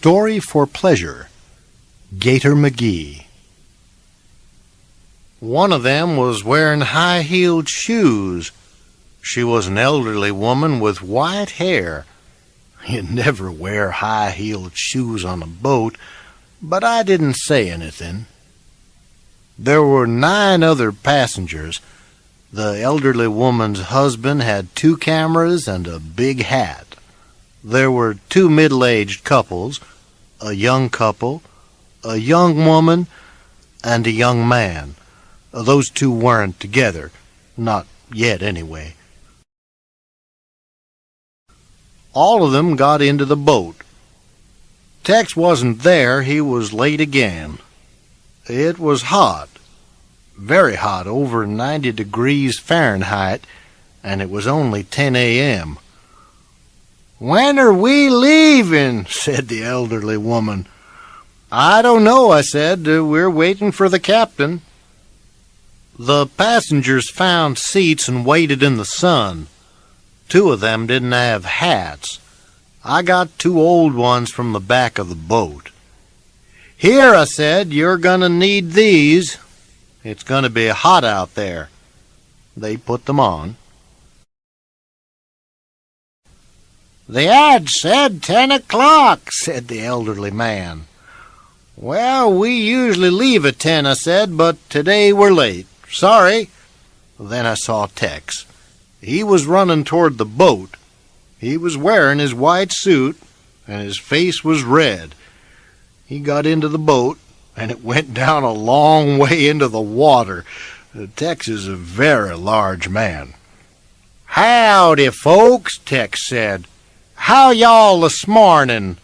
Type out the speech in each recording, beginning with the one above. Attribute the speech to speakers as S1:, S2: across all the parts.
S1: Story for Pleasure. Gator McGee. One of them was wearing high-heeled shoes. She was an elderly woman with white hair. You never wear high-heeled shoes on a boat, but I didn't say anything. There were 9 other passengers. The elderly woman's husband had 2 cameras and a big hat. There were 2 middle-aged couples, a young couple, a young woman, and a young man. Those 2 weren't together. Not yet, anyway. All of them got into the boat. Tex wasn't there. He was late again. It was hot. Very hot, over 90 degrees Fahrenheit, and it was only 10 a.m. "When are we leaving?" said the elderly woman. "I don't know," I said. "We're waiting for the captain." The passengers found seats and waited in the sun. 2 of them didn't have hats. I got 2 old ones from the back of the boat. "Here," I said, "you're going to need these. It's going to be hot out there." They put them on. "The ad said 10 o'clock, said the elderly man. "Well, we usually leave at 10, I said, "but today we're late. Sorry." Then I saw Tex. He was running toward the boat. He was wearing his white suit, and his face was red. He got into the boat, and it went down a long way into the water. Tex is a very large man. "Howdy, folks," Tex said. "How y'all this morning?"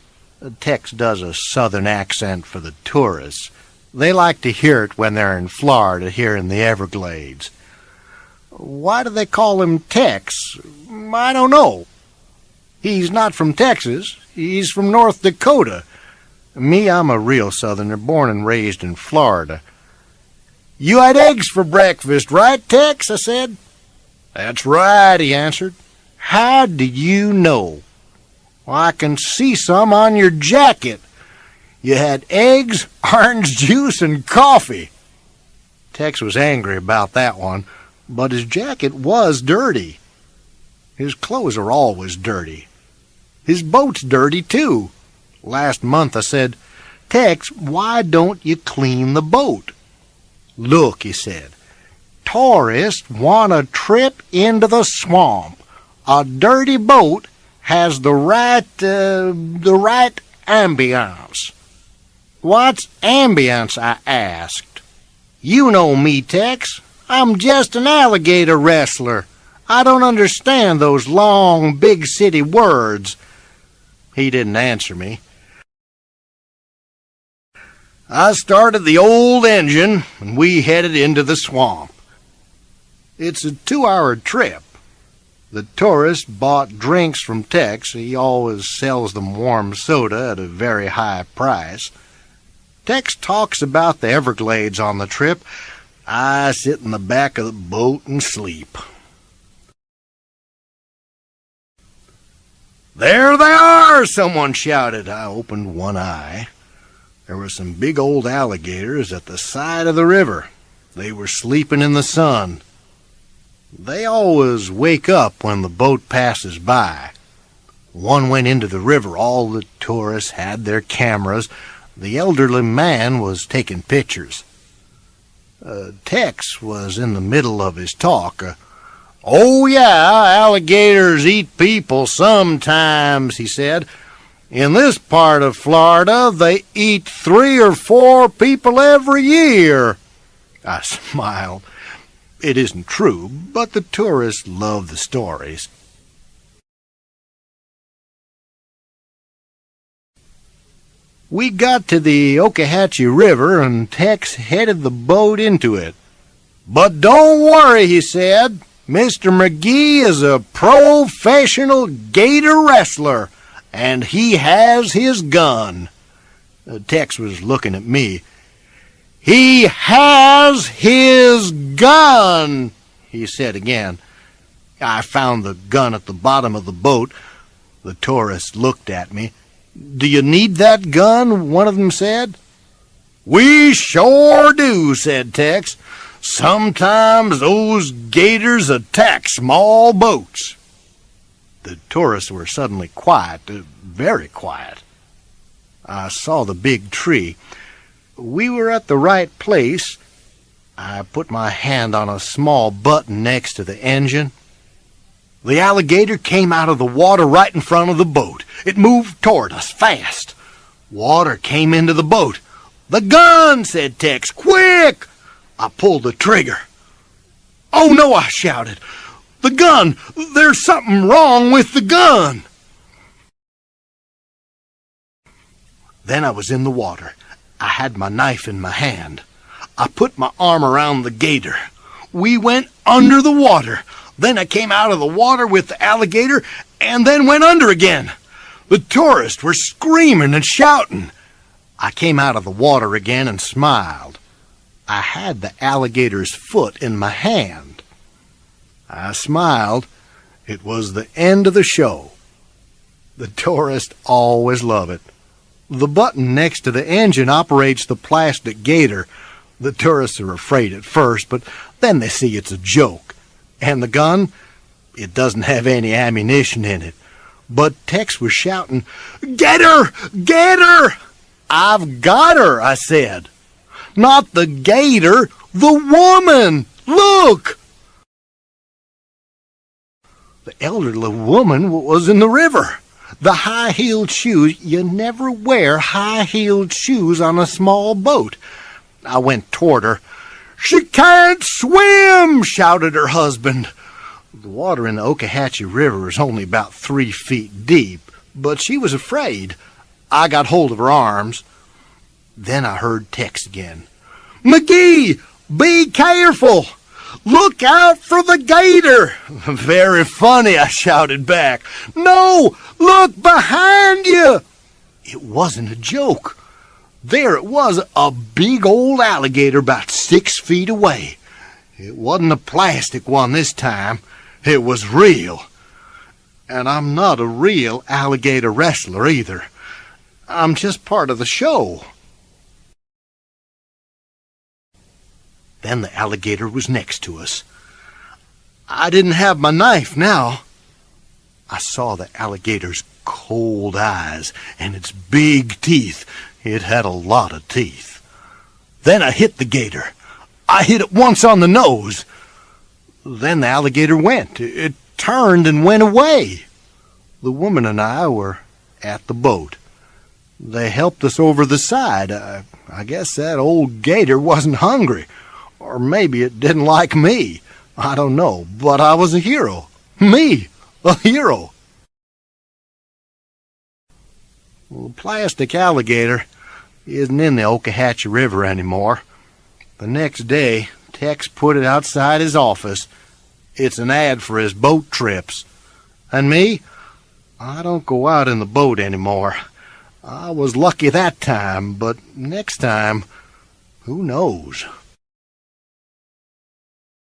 S1: Tex does a southern accent for the tourists. They like to hear it when they're in Florida, here in the Everglades. Why do they call him Tex? I don't know. He's not from Texas. He's from North Dakota. Me, I'm a real southerner, born and raised in Florida. "You had eggs for breakfast, right, Tex?" I said. "That's right," he answered. "How do you know?" "Well, I can see some on your jacket. You had eggs, orange juice, and coffee." Tex was angry about that one, but his jacket was dirty. His clothes are always dirty. His boat's dirty, too. Last month I said, "Tex, why don't you clean the boat?" "Look," he said, "tourists want a trip into the swamp. A dirty boat has the right ambiance." "What's ambience?" I asked. "You know me, Tex. I'm just an alligator wrestler. I don't understand those long, big city words." He didn't answer me. I started the old engine, and we headed into the swamp. It's a 2-hour trip. The tourists bought drinks from Tex. He always sells them warm soda at a very high price. Tex talks about the Everglades on the trip. I sit in the back of the boat and sleep. "There they are!" someone shouted. I opened one eye. There were some big old alligators at the side of the river. They were sleeping in the sun. They always wake up when the boat passes by. One went into the river. All the tourists had their cameras. The elderly man was taking pictures. Tex was in the middle of his talk. "Oh, yeah, alligators eat people sometimes," he said. "In this part of Florida, they eat 3 or 4 people every year." I smiled. It isn't true, but the tourists love the stories. We got to the Okahatchee River, and Tex headed the boat into it. "But don't worry," he said. "Mr. McGee is a professional gator wrestler, and he has his gun." Tex was looking at me. "He has his gun," he said again. I found the gun at the bottom of the boat. The tourist looked at me. Do you need that gun?" one of them said. "We sure do," said Tex. "Sometimes those gators attack small boats." The tourists were suddenly quiet, very quiet. I saw the big tree. We were at the right place. I put my hand on a small button next to the engine. The alligator came out of the water right in front of the boat. It moved toward us fast. Water came into the boat. "The gun!" said Tex. "Quick!" I pulled the trigger. "Oh, no," I shouted. "The gun! There's something wrong with the gun!" Then I was in the water. I had my knife in my hand. I put my arm around the gator. We went under the water. Then I came out of the water with the alligator and then went under again. The tourists were screaming and shouting. I came out of the water again and smiled. I had the alligator's foot in my hand. I smiled. It was the end of the show. The tourists always love it. The button next to the engine operates the plastic gator. The tourists are afraid at first, but then they see it's a joke. And the gun, it doesn't have any ammunition in it. But Tex was shouting, "Get her! Get her!" "I've got her," I said. "Not the gator, the woman! Look!" The elderly woman was in the river. The high-heeled shoes, you never wear high-heeled shoes on a small boat. I went toward her. "She can't swim!" shouted her husband. The water in the Okahatchee River is only about 3 feet deep, but she was afraid. I got hold of her arms. Then I heard Tex again. "McGee, be careful! Look out for the gator!" "Very funny," I shouted back. "No, look behind you!" It wasn't a joke. There it was, a big old alligator about 6 feet away. It wasn't a plastic one this time. It was real. And I'm not a real alligator wrestler either. I'm just part of the show. Then the alligator was next to us. I didn't have my knife now. I saw the alligator's cold eyes and its big teeth. It had a lot of teeth. Then I hit the gator. I hit it once on the nose. Then the alligator went. It turned and went away. The woman and I were at the boat. They helped us over the side. I guess that old gator wasn't hungry. Or maybe it didn't like me. I don't know. But I was a hero. Me, a hero. Well, the plastic alligator isn't in the Okahatchee River anymore. The next day, Tex put it outside his office. It's an ad for his boat trips. And me, I don't go out in the boat anymore. I was lucky that time, but next time, who knows?